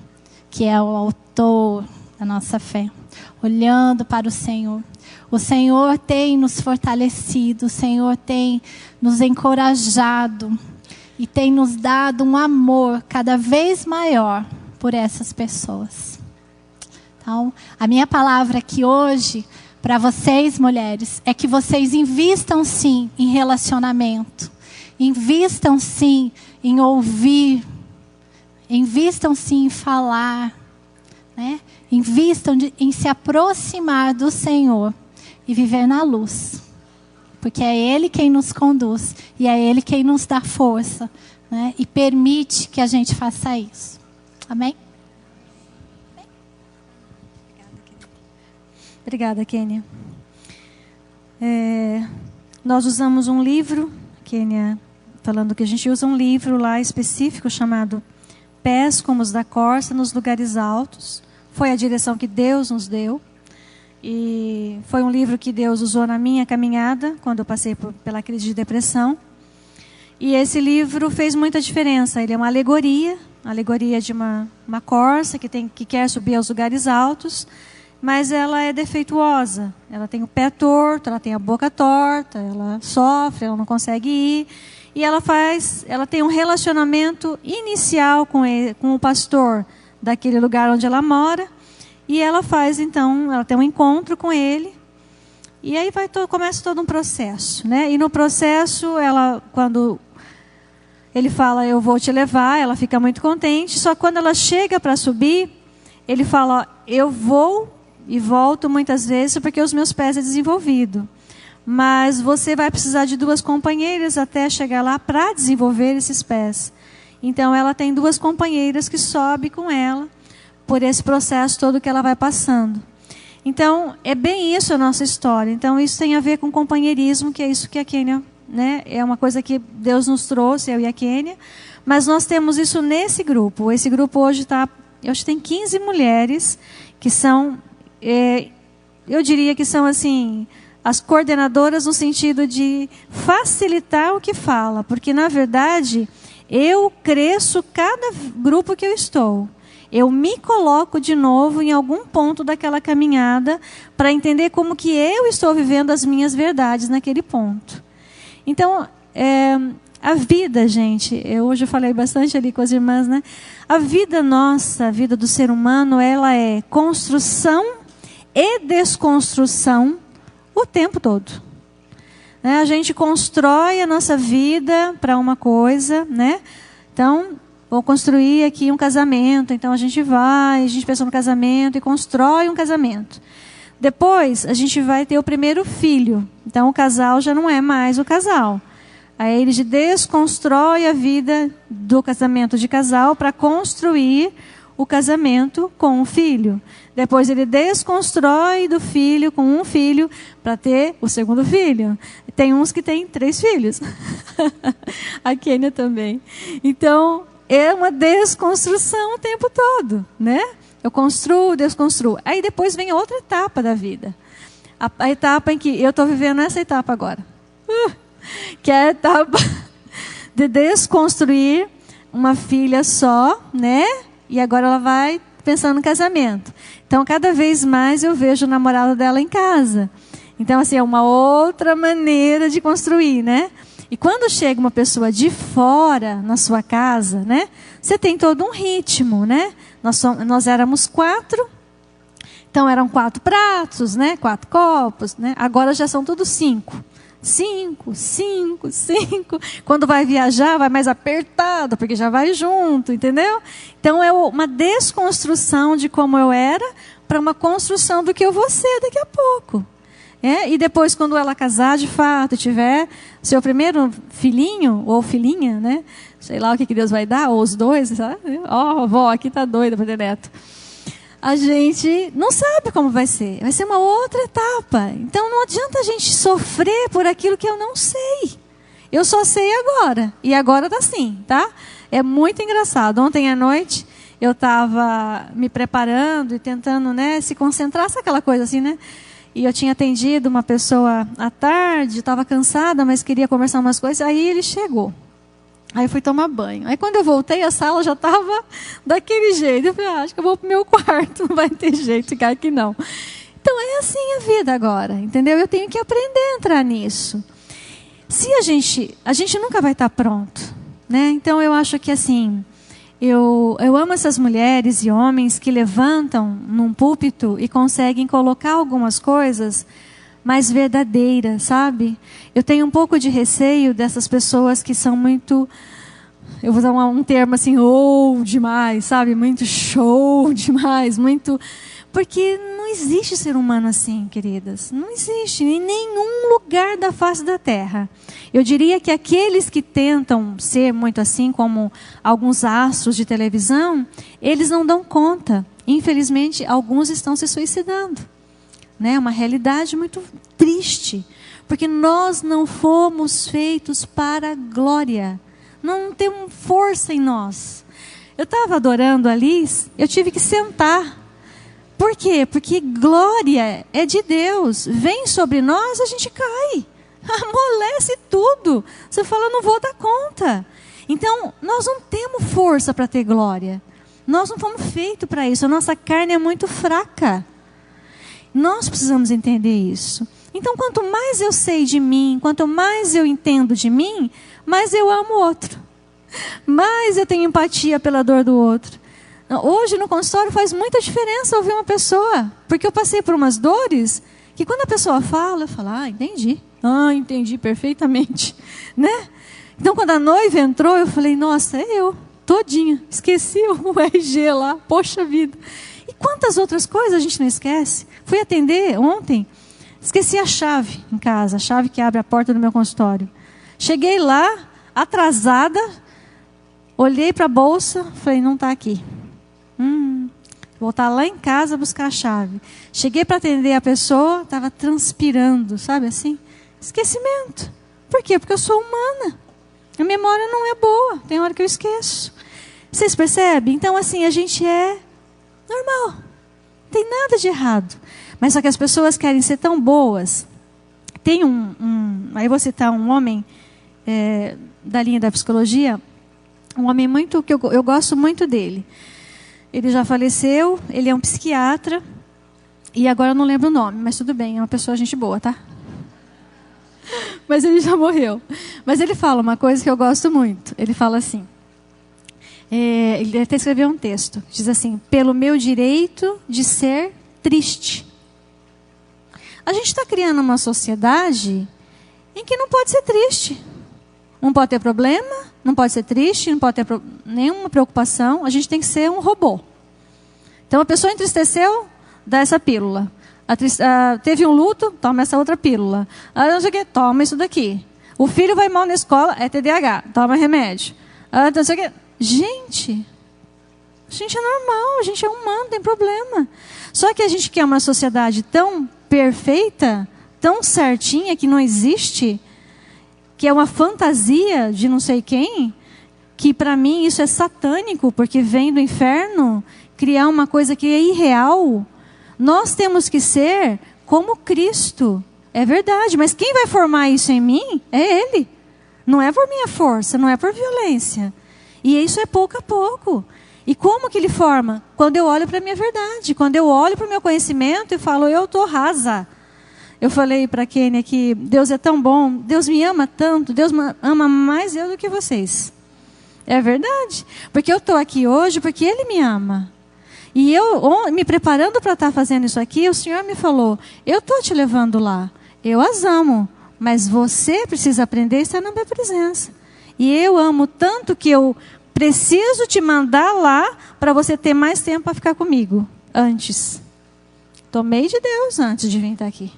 Speaker 2: que é o autor, da nossa fé, olhando para o Senhor. O Senhor tem nos fortalecido, o Senhor tem nos encorajado e tem nos dado um amor cada vez maior por essas pessoas. Então, a minha palavra aqui hoje para vocês, mulheres, é que vocês invistam sim em relacionamento, invistam sim em ouvir, invistam sim em falar, né? Invistam em se aproximar do Senhor e viver na luz. Porque é Ele quem nos conduz e é Ele quem nos dá força, né? E permite que a gente faça isso. Amém?
Speaker 1: Obrigada, Kênia. Nós usamos um livro, Kênia falando que a gente usa um livro lá específico chamado Pés como os da Corça nos Lugares Altos. Foi a direção que Deus nos deu. E foi um livro que Deus usou na minha caminhada, quando eu passei pela crise de depressão. E esse livro fez muita diferença. Ele é uma alegoria de uma corça que quer subir aos lugares altos, mas ela é defeituosa. Ela tem o pé torto, ela tem a boca torta, ela sofre, ela não consegue ir. E ela tem um relacionamento inicial com o pastor daquele lugar onde ela mora. E ela ela tem um encontro com ele. E aí começa todo um processo, né? E no processo, quando ele fala, eu vou te levar, ela fica muito contente. Só que quando ela chega para subir, ele fala, eu vou e volto muitas vezes porque os meus pés é desenvolvido. Mas você vai precisar de 2 companheiras até chegar lá para desenvolver esses pés. Então ela tem 2 companheiras que sobem com ela por esse processo todo que ela vai passando. Então é bem isso a nossa história. Então isso tem a ver com companheirismo, que é isso que a Kênia, né? É uma coisa que Deus nos trouxe, eu e a Kênia. Mas nós temos isso nesse grupo. Esse grupo hoje tem 15 mulheres que são, eu diria que são assim, as coordenadoras no sentido de facilitar o que fala. Porque, na verdade, eu cresço cada grupo que eu estou. Eu me coloco de novo em algum ponto daquela caminhada para entender como que eu estou vivendo as minhas verdades naquele ponto. Então, a vida, gente, hoje eu falei bastante ali com as irmãs, né? A vida nossa, a vida do ser humano, ela é construção e desconstrução o tempo todo. Né? A gente constrói a nossa vida para uma coisa, né? Então, vou construir aqui um casamento. Então, a gente pensa no casamento e constrói um casamento. Depois, a gente vai ter o primeiro filho. Então, o casal já não é mais o casal. Aí, ele desconstrói a vida do casamento de casal para construir o casamento com o filho. Depois ele desconstrói do filho com um filho para ter o segundo filho. Tem uns que têm 3 filhos. A Kênia também. Então, é uma desconstrução o tempo todo, né? Eu construo, desconstruo. Aí depois vem a outra etapa da vida. A etapa em que eu estou vivendo essa etapa agora. Que é a etapa de desconstruir uma filha só, né? E agora ela vai pensando no casamento. Então, cada vez mais eu vejo o namorado dela em casa. Então, assim, é uma outra maneira de construir, né? E quando chega uma pessoa de fora na sua casa, né? Você tem todo um ritmo, né? Nós éramos 4. Então, eram 4 pratos, né? 4 copos, né? Agora já são todos 5. 5. Quando vai viajar, vai mais apertado, porque já vai junto, entendeu? Então, é uma desconstrução de como eu era para uma construção do que eu vou ser daqui a pouco. E depois, quando ela casar, de fato, tiver seu primeiro filhinho ou filhinha, né? Sei lá o que Deus vai dar, ou os 2, sabe? Ó, vó, aqui tá doida para ter neto. A gente não sabe como vai ser. Vai ser uma outra etapa. Então, não adianta a gente sofrer por aquilo que eu não sei. Eu só sei agora. E agora tá assim, tá? É muito engraçado. Ontem à noite, eu estava me preparando e tentando, né, se concentrar. Sabe aquela coisa assim, né? E eu tinha atendido uma pessoa à tarde, estava cansada, mas queria conversar umas coisas. Aí ele chegou. Aí eu fui tomar banho. Aí quando eu voltei, a sala já estava daquele jeito. Eu falei, acho que eu vou pro meu quarto, não vai ter jeito de ficar aqui não. Então é assim a vida agora, entendeu? Eu tenho que aprender a entrar nisso. Se a gente nunca vai estar pronto, né? Então eu acho que assim, eu amo essas mulheres e homens que levantam num púlpito e conseguem colocar algumas coisas mais verdadeiras, sabe? Eu tenho um pouco de receio dessas pessoas que são muito, eu vou usar um termo assim, demais, sabe? Muito show demais, muito... Porque não existe ser humano assim, queridas. Não existe em nenhum lugar da face da terra. Eu diria que aqueles que tentam ser muito assim, como alguns astros de televisão, eles não dão conta. Infelizmente, alguns estão se suicidando. É uma realidade muito triste. Porque nós não fomos feitos para a glória. Não temos força em nós. Eu estava adorando a Liz, eu tive que sentar. Por quê? Porque glória é de Deus. Vem sobre nós, a gente cai. Amolece tudo. Você fala, não vou dar conta. Então, nós não temos força para ter glória. Nós não fomos feitos para isso. A nossa carne é muito fraca. Nós precisamos entender isso. Então, quanto mais eu sei de mim, quanto mais eu entendo de mim, mais eu amo o outro. Mais eu tenho empatia pela dor do outro. Hoje no consultório faz muita diferença ouvir uma pessoa, porque eu passei por umas dores que quando a pessoa fala, eu falo, entendi. Entendi perfeitamente, né? Então quando a noiva entrou, eu falei, nossa, é eu, todinha, esqueci o RG lá, poxa vida. E quantas outras coisas a gente não esquece? Fui atender ontem, esqueci a chave em casa, a chave que abre a porta do meu consultório. Cheguei lá, atrasada, olhei para a bolsa, falei, não está aqui. Voltar lá em casa buscar a chave. Cheguei para atender a pessoa, estava transpirando, sabe assim? Esquecimento. Por quê? Porque eu sou humana. A memória não é boa, tem hora que eu esqueço. Vocês percebem? Então assim, a gente é normal. Não tem nada de errado. Mas só que as pessoas querem ser tão boas. Tem aí vou citar um homem da linha da psicologia, um homem muito que eu gosto muito dele. Ele já faleceu, ele é um psiquiatra, e agora eu não lembro o nome, mas tudo bem, é uma pessoa gente boa, tá? Mas ele já morreu. Mas ele fala uma coisa que eu gosto muito. Ele fala assim, ele até escreveu um texto, diz assim, pelo meu direito de ser triste. A gente está criando uma sociedade em que não pode ser triste. Não pode ter problema, não pode ser triste, não pode ter nenhuma preocupação. A gente tem que ser um robô. Então a pessoa entristeceu, dá essa pílula. Teve um luto, toma essa outra pílula. Não sei o que, toma isso daqui. O filho vai mal na escola, é TDAH, toma remédio. Não sei o que. Gente, a gente é normal, a gente é humano, não tem problema. Só que a gente quer uma sociedade tão perfeita, tão certinha, que não existe, que é uma fantasia de não sei quem, que para mim isso é satânico, porque vem do inferno criar uma coisa que é irreal. Nós temos que ser como Cristo. É verdade, mas quem vai formar isso em mim é Ele. Não é por minha força, não é por violência. E isso é pouco a pouco. E como que Ele forma? Quando eu olho para a minha verdade, quando eu olho para o meu conhecimento e falo, eu estou rasa. Eu falei para a Kênia que Deus é tão bom, Deus me ama tanto, Deus ama mais eu do que vocês. É verdade. Porque eu estou aqui hoje porque Ele me ama. E eu, me preparando para estar fazendo isso aqui, o Senhor me falou, eu estou te levando lá. Eu as amo, mas você precisa aprender a estar na minha presença. E eu amo tanto que eu preciso te mandar lá para você ter mais tempo para ficar comigo antes. Tomei de Deus antes de vir estar aqui.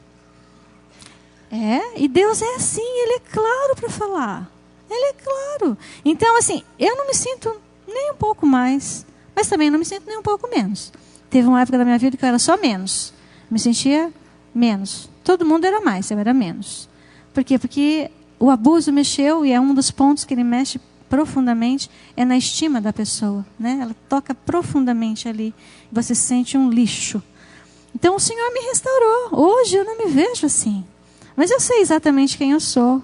Speaker 1: E Deus é assim, Ele é claro para falar. Ele é claro. Então, assim, eu não me sinto nem um pouco mais, mas também não me sinto nem um pouco menos. Teve uma época da minha vida que eu era só menos. Me sentia menos. Todo mundo era mais, eu era menos. Por quê? Porque o abuso mexeu, e é um dos pontos que ele mexe profundamente, é na estima da pessoa, né? Ela toca profundamente ali. Você se sente um lixo. Então, o Senhor me restaurou. Hoje eu não me vejo assim. Mas eu sei exatamente quem eu sou.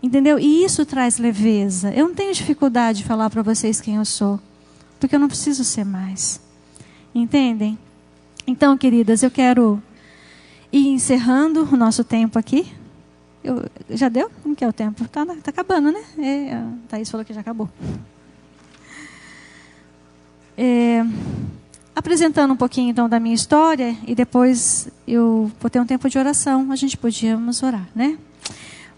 Speaker 1: Entendeu? E isso traz leveza. Eu não tenho dificuldade de falar para vocês quem eu sou, porque eu não preciso ser mais. Entendem? Então, queridas, eu quero ir encerrando o nosso tempo aqui. Já deu? Como que é o tempo? Tá acabando, né? A Thaís falou que já acabou. Apresentando um pouquinho, então, da minha história, e depois eu vou ter um tempo de oração. A gente podíamos orar, né?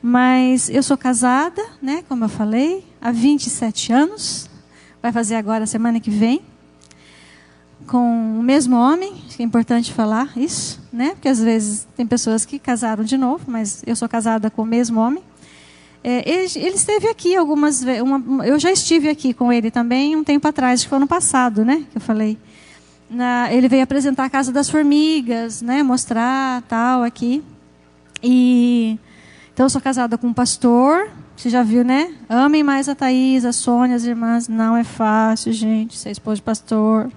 Speaker 1: Mas eu sou casada, né? Como eu falei, há 27 anos. Vai fazer agora, semana que vem. Com o mesmo homem, acho que é importante falar isso, né? Porque às vezes tem pessoas que casaram de novo, mas eu sou casada com o mesmo homem. Ele esteve aqui algumas vezes, eu já estive aqui com ele também um tempo atrás, acho que foi ano passado, né? Que eu falei. Ele veio apresentar a Casa das Formigas, né? Mostrar tal aqui. Então eu sou casada com um pastor. Você já viu, né? Amem mais a Thaís, a Sônia, as irmãs. Não é fácil, gente, ser esposa de pastor.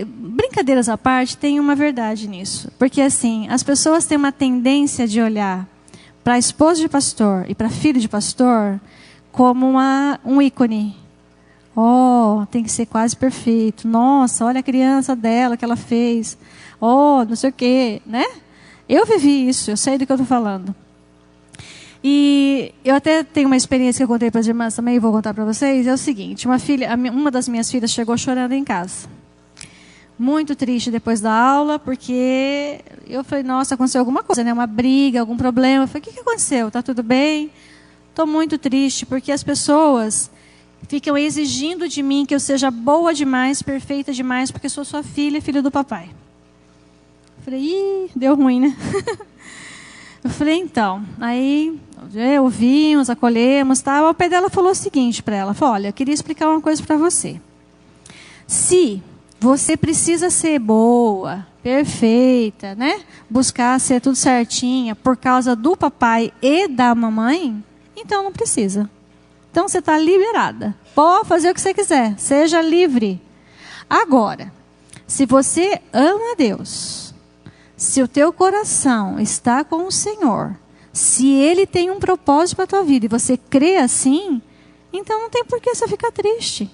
Speaker 1: Brincadeiras à parte, tem uma verdade nisso. Porque, assim, as pessoas têm uma tendência de olhar para a esposa de pastor e para filho de pastor como um ícone. Tem que ser quase perfeito. Nossa, olha a criança dela que ela fez. Não sei o quê, né? Eu vivi isso, eu sei do que eu estou falando. E eu até tenho uma experiência que eu contei para as irmãs também, e vou contar para vocês. É o seguinte, uma das minhas filhas chegou chorando em casa. Muito triste depois da aula, porque eu falei, nossa, aconteceu alguma coisa, né? Uma briga, algum problema. Eu falei, o que aconteceu? Está tudo bem? Estou muito triste, porque as pessoas ficam exigindo de mim que eu seja boa demais, perfeita demais, porque sou sua filha, filha do papai. Eu falei, deu ruim, né? Eu falei, então, aí ouvimos, acolhemos, tal. O pai dela falou o seguinte para ela, falou, olha, eu queria explicar uma coisa para você. Se você precisa ser boa, perfeita, né? Buscar ser tudo certinha por causa do papai e da mamãe, então não precisa. Então você está liberada. Pode fazer o que você quiser, seja livre. Agora, se você ama a Deus, se o teu coração está com o Senhor, se Ele tem um propósito para a tua vida e você crê assim, então não tem por que você ficar triste.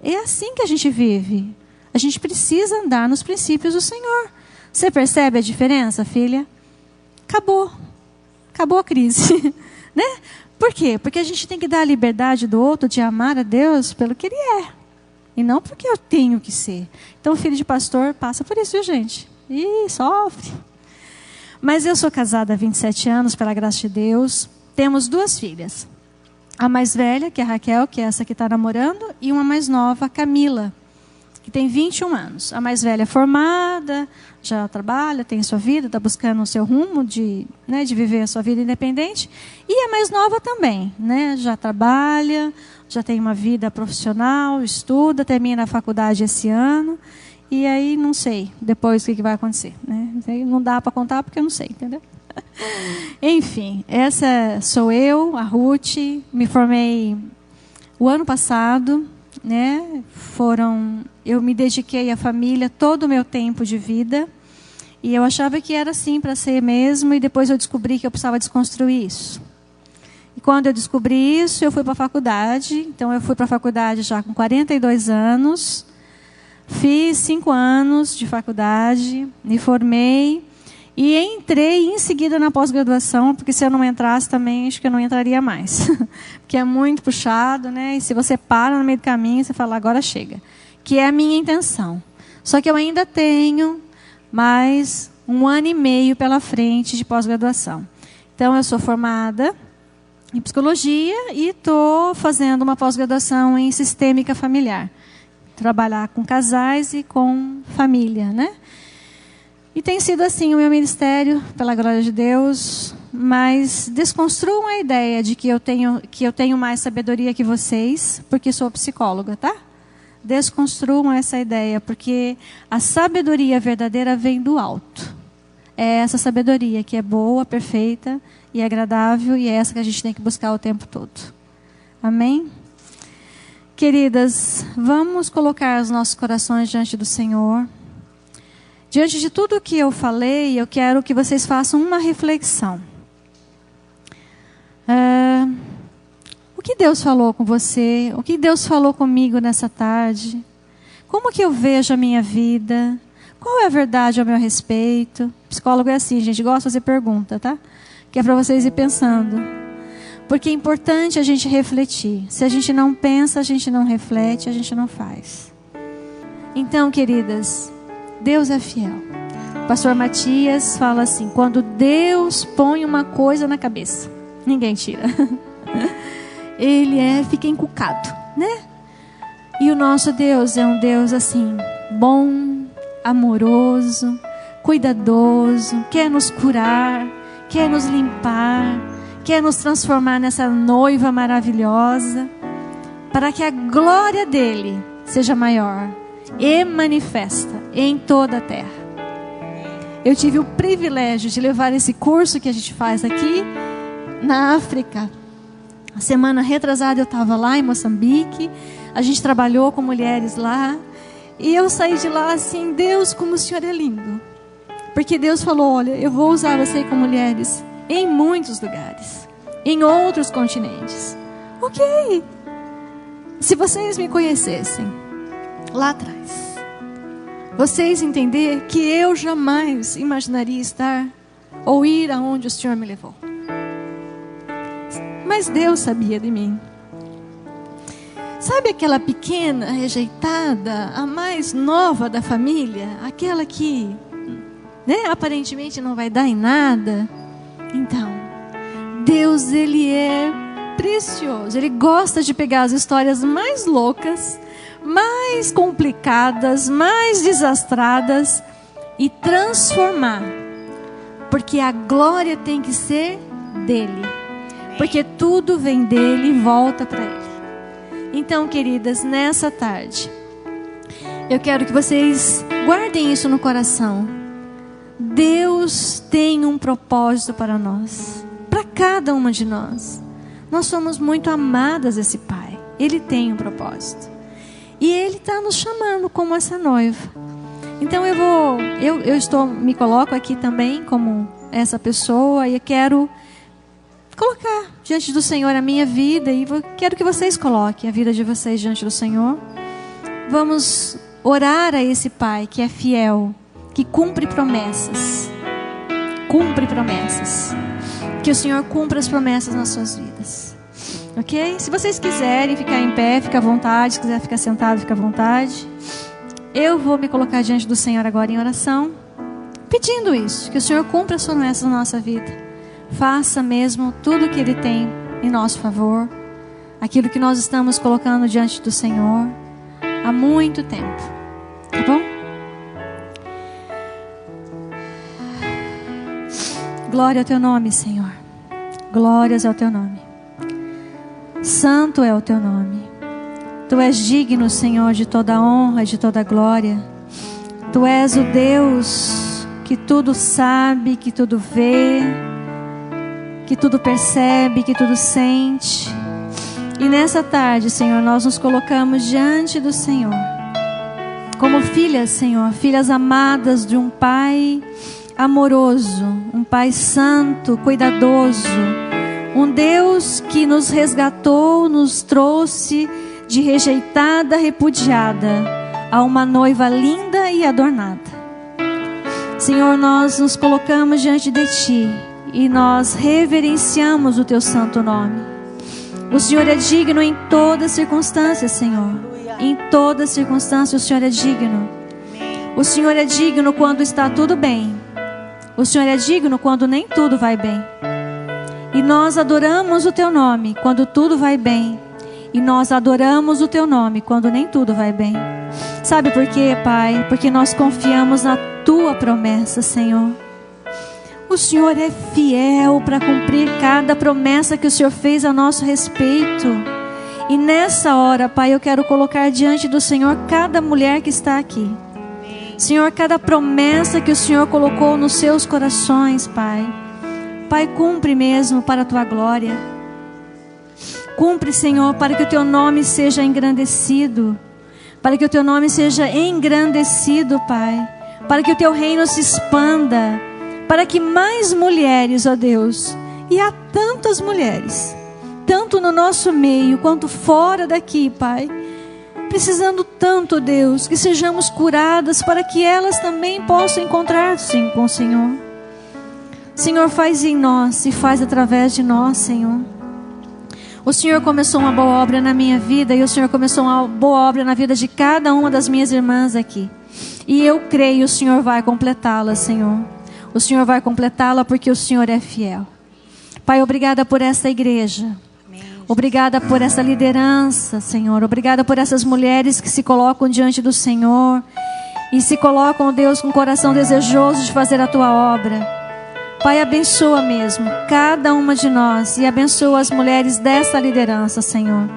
Speaker 1: É assim que a gente vive. A gente precisa andar nos princípios do Senhor. Você percebe a diferença, filha? Acabou. Acabou a crise. Né? Por quê? Porque a gente tem que dar a liberdade do outro de amar a Deus pelo que Ele é. E não porque eu tenho que ser. Então, o filho de pastor passa por isso, viu, gente? Sofre. Mas eu sou casada há 27 anos, pela graça de Deus. Temos 2 filhas. A mais velha, que é a Raquel, que é essa que está namorando, e uma mais nova, a Camila, que tem 21 anos. A mais velha é formada, já trabalha, tem sua vida, está buscando o seu rumo de viver a sua vida independente. E a mais nova também, né? Já trabalha, já tem uma vida profissional, estuda, termina a faculdade esse ano. E aí, não sei, depois o que vai acontecer. Né? Não dá para contar porque eu não sei, entendeu? Enfim, essa sou eu, a Ruth. Me formei o ano passado. Né? Eu me dediquei à família todo o meu tempo de vida. E eu achava que era assim para ser mesmo. E depois eu descobri que eu precisava desconstruir isso. E quando eu descobri isso, eu fui para a faculdade. Então, eu fui para a faculdade já com 42 anos. Fiz 5 anos de faculdade, me formei e entrei em seguida na pós-graduação, porque se eu não entrasse também, acho que eu não entraria mais. Porque é muito puxado, né? E se você para no meio do caminho, você fala, agora chega. Que é a minha intenção. Só que eu ainda tenho mais 1 ano e meio pela frente de pós-graduação. Então, eu sou formada em psicologia e estou fazendo uma pós-graduação em sistêmica familiar. Trabalhar com casais e com família, né? E tem sido assim o meu ministério, pela glória de Deus, mas desconstruam a ideia de que eu tenho mais sabedoria que vocês, porque sou psicóloga, tá? Desconstruam essa ideia, porque a sabedoria verdadeira vem do alto. É essa sabedoria que é boa, perfeita e agradável, e é essa que a gente tem que buscar o tempo todo. Amém? Queridas, vamos colocar os nossos corações diante do Senhor. Diante de tudo que eu falei, eu quero que vocês façam uma reflexão. O que Deus falou com você? O que Deus falou comigo nessa tarde? Como que eu vejo a minha vida? Qual é a verdade ao meu respeito? Psicólogo é assim, gente, gosta de fazer pergunta, tá? Que é para vocês ir pensando. Porque é importante a gente refletir. Se a gente não pensa, a gente não reflete, a gente não faz. Então, queridas, Deus é fiel. O pastor Matias fala assim: quando Deus põe uma coisa na cabeça, ninguém tira. Ele fica encucado, né? E o nosso Deus é um Deus assim, bom, amoroso, cuidadoso, quer nos curar, quer nos limpar, quer nos transformar nessa noiva maravilhosa, para que a glória dele seja maior e manifesta em toda a terra. Eu tive o privilégio de levar esse curso que a gente faz aqui na África. A semana retrasada eu estava lá em Moçambique, a gente trabalhou com mulheres lá, e eu saí de lá assim: Deus, como o Senhor é lindo. Porque Deus falou: olha, eu vou usar você com mulheres em muitos lugares, em outros continentes. Ok. Se vocês me conhecessem lá atrás, vocês entender que eu jamais imaginaria estar ou ir aonde o Senhor me levou. Mas Deus sabia de mim. Sabe aquela pequena rejeitada, a mais nova da família? Aquela que, aparentemente não vai dar em nada? Então, Deus, Ele é precioso. Ele gosta de pegar as histórias mais loucas, mais complicadas, mais desastradas e transformar. Porque a glória tem que ser dEle. Porque tudo vem dEle e volta para Ele. Então, queridas, nessa tarde, eu quero que vocês guardem isso no coração. Deus tem um propósito para nós, para cada uma de nós. Nós somos muito amadas desse Pai. Ele tem um propósito. E Ele está nos chamando como essa noiva. Então me coloco aqui também como essa pessoa, e eu quero colocar diante do Senhor a minha vida, e quero que vocês coloquem a vida de vocês diante do Senhor. Vamos orar a esse Pai que é fiel, que cumpre promessas. Cumpre promessas. Que o Senhor cumpra as promessas nas suas vidas. Ok? Se vocês quiserem ficar em pé, fica à vontade. Se quiser ficar sentado, fica à vontade. Eu vou me colocar diante do Senhor agora em oração, pedindo isso, que o Senhor cumpra as promessas na nossa vida. Faça mesmo tudo o que Ele tem em nosso favor, aquilo que nós estamos colocando diante do Senhor há muito tempo, tá bom? Glória ao Teu nome, Senhor. Glórias ao Teu nome. Santo é o Teu nome. Tu és digno, Senhor, de toda honra e de toda glória. Tu és o Deus que tudo sabe, que tudo vê, que tudo percebe, que tudo sente. E nessa tarde, Senhor, nós nos colocamos diante do Senhor como filhas, Senhor, filhas amadas de um Pai amoroso, um Pai santo, cuidadoso, um Deus que nos resgatou, nos trouxe de rejeitada, repudiada, a uma noiva linda e adornada. Senhor, nós nos colocamos diante de Ti e nós reverenciamos o Teu santo nome. O Senhor é digno em todas circunstâncias, Senhor. Em todas circunstâncias o Senhor é digno. O Senhor é digno quando está tudo bem. O Senhor é digno quando nem tudo vai bem. E nós adoramos o Teu nome quando tudo vai bem. E nós adoramos o Teu nome quando nem tudo vai bem. Sabe por quê, Pai? Porque nós confiamos na Tua promessa, Senhor. O Senhor é fiel para cumprir cada promessa que o Senhor fez a nosso respeito. E nessa hora, Pai, eu quero colocar diante do Senhor cada mulher que está aqui. Senhor, cada promessa que o Senhor colocou nos seus corações, Pai. Pai, cumpre mesmo para a Tua glória. Cumpre, Senhor, para que o Teu nome seja engrandecido. Para que o Teu nome seja engrandecido, Pai. para que o teu reino se expanda, para que mais mulheres, ó Deus, e há tantas mulheres, tanto no nosso meio quanto fora daqui, Pai, precisando tanto, Deus, que sejamos curadas para que elas também possam encontrar-se com o Senhor. Senhor, faz em nós e faz através de nós, Senhor. O Senhor começou uma boa obra na minha vida e o Senhor começou uma boa obra na vida de cada uma das minhas irmãs aqui. E eu creio, o Senhor vai completá-la, Senhor. O Senhor vai completá-la porque o Senhor é fiel. Pai, obrigada por essa igreja. Obrigada por essa liderança, Senhor. Obrigada por essas mulheres que se colocam diante do Senhor e se colocam, Deus, com o coração desejoso de fazer a tua obra. Pai, abençoa mesmo cada uma de nós e abençoa as mulheres dessa liderança, Senhor.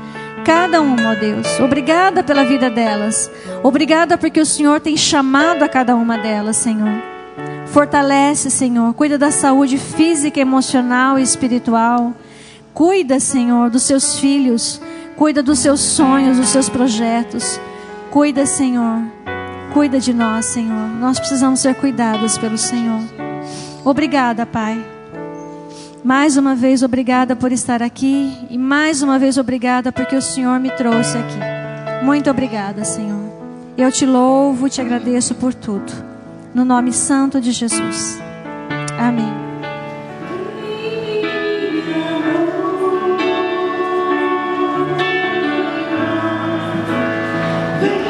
Speaker 1: Cada uma, ó Deus. Obrigada pela vida delas. Obrigada porque o Senhor tem chamado a cada uma delas, Senhor. Fortalece, Senhor. Cuida da saúde física, emocional e espiritual. Cuida, Senhor, dos seus filhos. Cuida dos seus sonhos, dos seus projetos. Cuida, Senhor. Cuida de nós, Senhor. Nós precisamos ser cuidados pelo Senhor. Obrigada, Pai. Mais uma vez, obrigada por estar aqui. E mais uma vez, obrigada porque o Senhor me trouxe aqui. Muito obrigada, Senhor. Eu te louvo, te agradeço por tudo. No nome santo de Jesus. Amém.
Speaker 3: Vem